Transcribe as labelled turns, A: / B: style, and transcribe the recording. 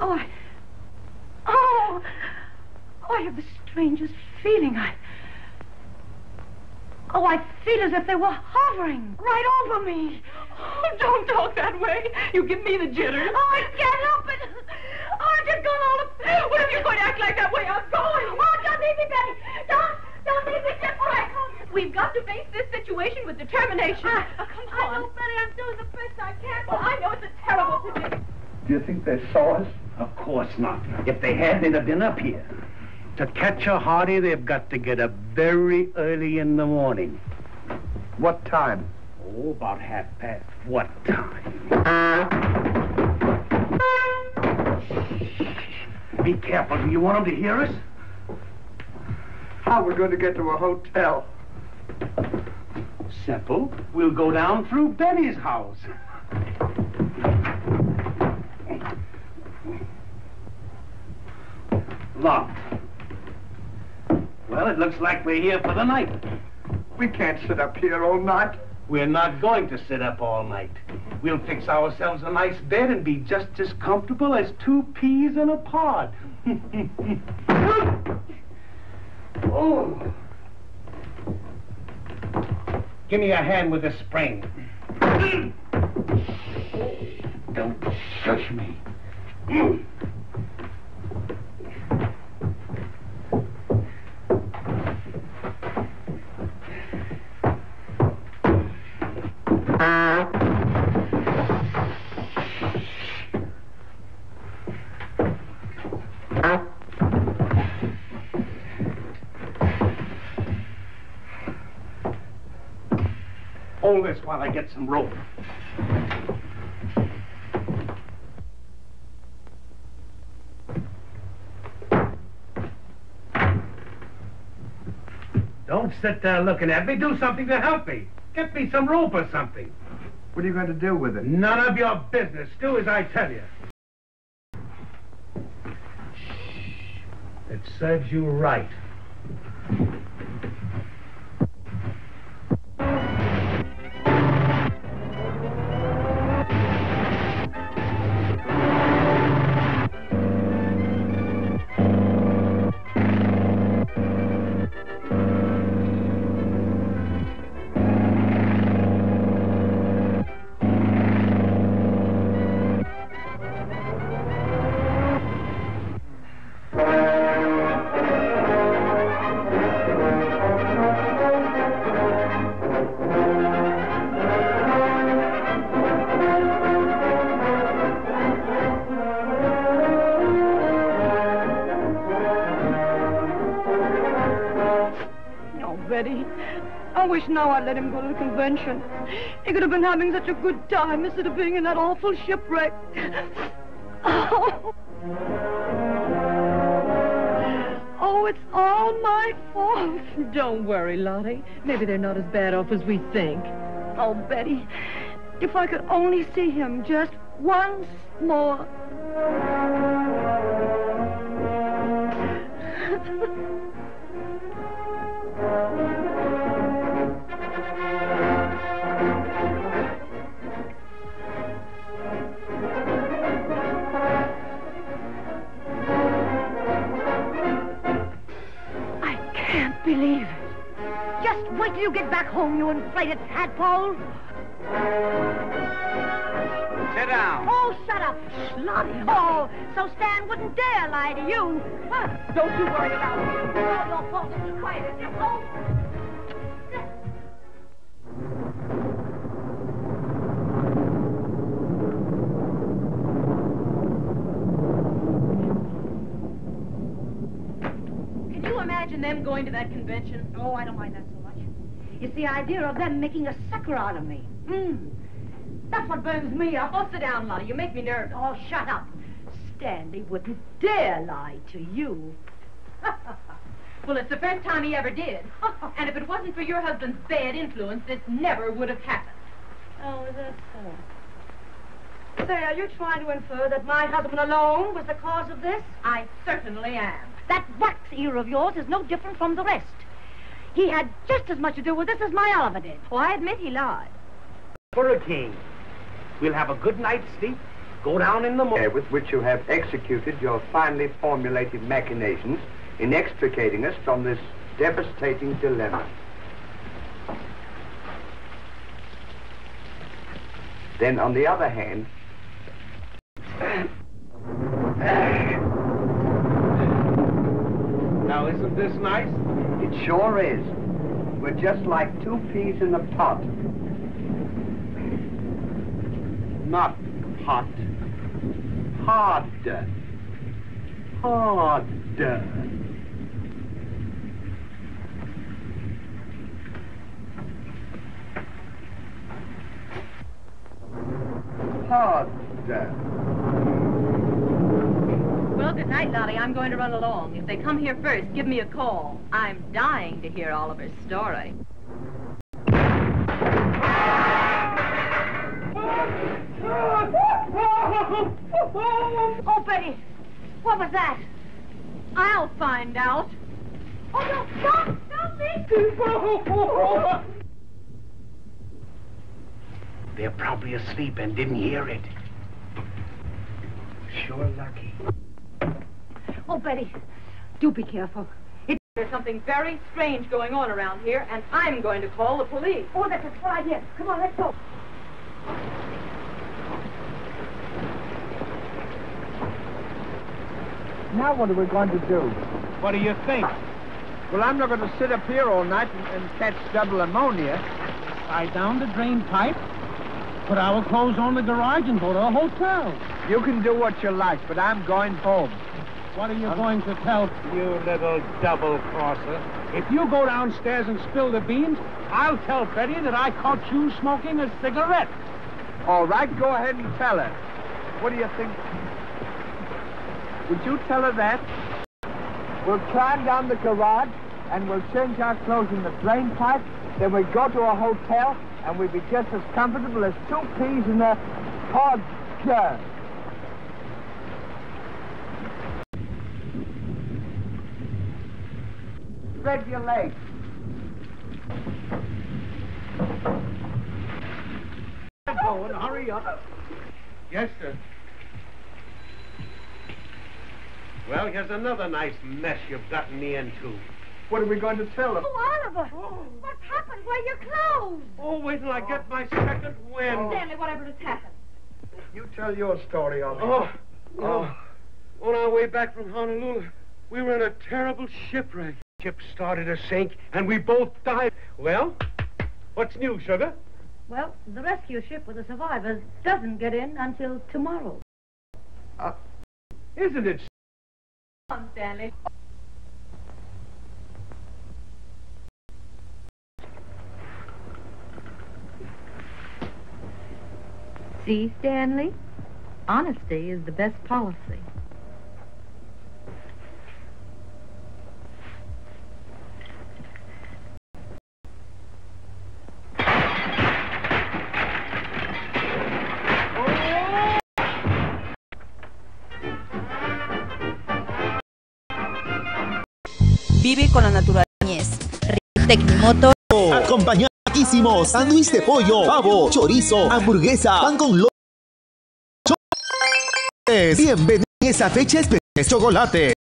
A: Oh, I have the strangest feeling. I feel as if they were hovering right over me.
B: Oh, don't talk that way. You give me the jitters.
A: Oh, I can't help it. Oh, I'm just going all of...
B: Well, if you're going to act like that way, I'm going.
A: Oh, don't leave me, Betty. Don't leave me. Just
B: all right. We've got to face this situation with determination. Come on.
A: I know, Betty. I'm doing the best I can.
B: Well, I know it's a terrible position.
C: Do you think they saw us?
D: Of course not. If they had, they'd have been up here. To catch a Hardy, they've got to get up very early in the morning.
C: What time?
D: Oh, about 1:30. What time? Be careful. Do you want them to hear us?
C: How are we going to get to a hotel?
D: Simple. We'll go down through Betty's house. Locked. Well, it looks like we're here for the night.
C: We can't sit up here all night.
D: We're not going to sit up all night. We'll fix ourselves a nice bed and be just as comfortable as 2 peas in a pod. Oh. Give me a hand with the spring. Don't shush me. Hold this while I get some rope. Don't sit there looking at me. Do something to help me. Get me some rope or something.
C: What are you going to do with it?
D: None of your business. Do as I tell you. It serves you right.
A: I wish now I'd let him go to the convention. He could have been having such a good time instead of being in that awful shipwreck. Oh, it's all my fault.
B: Don't worry, Lottie. Maybe they're not as bad off as we think.
A: Oh, Betty, if I could only see him just once more. Believe it. Just wait till you get back home, you inflated tadpole.
D: Sit down.
A: Oh, shut up, Slotty. Oh, so Stan wouldn't dare lie to you. Huh?
B: Don't you worry about him.
A: All your fault. Be quiet. Just hold.
B: Imagine them going to that convention.
A: Oh, I don't mind that so much. It's the idea of them making a sucker out of me. That's what burns me up.
B: Oh, sit down, Lottie. You make me nervous.
A: Oh, shut up. Stanley wouldn't dare lie to you.
B: Well, it's the first time he ever did. And if it wasn't for your husband's bad influence, this never would have happened.
A: Oh, is that so? Say, are you trying to infer that my husband alone was the cause of this?
B: I certainly am.
A: That wax ear of yours is no different from the rest. He had just as much to do with this as my Oliver did.
B: Oh, I admit he lied.
D: For a king, we'll have a good night's sleep, Go down in the morning.
C: With which you have executed your finely formulated machinations in extricating us from this devastating dilemma. Then, on the other hand,
D: Now, isn't this nice?
C: it sure is. We're just like two peas in a pot. Not hot. Hard. Hard. Hard.
B: Well, good night, Lottie. I'm going to run along. If they come here first, give me a call. I'm dying to hear Oliver's story.
A: Oh, Betty, what was that?
B: I'll find out.
A: Oh, no, stop me!
D: They're probably asleep and didn't hear it. Sure lucky.
A: Oh, Betty, do be careful.
B: There's something very strange going on around here, and I'm going to call the police.
A: Oh, that's a good idea. Come on, let's go.
C: Now what are we going to do?
D: What do you think?
C: Well, I'm not going to sit up here all night and catch double ammonia.
E: Tie down the drain pipe, put our clothes on the garage, and go to a hotel.
C: You can do what you like, but I'm going home.
E: What are you going to tell?
D: You little double-crosser.
E: If you go downstairs and spill the beans, I'll tell Betty that I caught you smoking a cigarette.
C: All right, go ahead and tell her. What do you think? Would you tell her that? We'll climb down the garage, and we'll change our clothes in the drain pipe, then we'll go to a hotel, and we'll be just as comfortable as two peas in a pod jar. Spread your legs.
D: Go and hurry up. Yes, sir. Well, here's another nice mess you've gotten me into.
C: What are we going to tell them?
A: Oh, Oliver, what's happened? Where are your clothes?
D: Oh, wait till I get my second wind.
A: Stanley, whatever has happened?
C: You tell your story, Oliver.
D: On our way back from Honolulu, we were in a terrible shipwreck. Ship started to sink, and we both died. Well, what's new, sugar?
A: Well, the rescue ship with the survivors doesn't get in until tomorrow.
D: Isn't it?
B: Come on, Stanley.
A: See, Stanley? Honesty is the best policy.
F: Vive con la naturaleza. Tecnimotor.
G: Acompañadísimos, sándwich de pollo, pavo, chorizo, hamburguesa, pan con Bienvenido a esa fecha especial chocolate.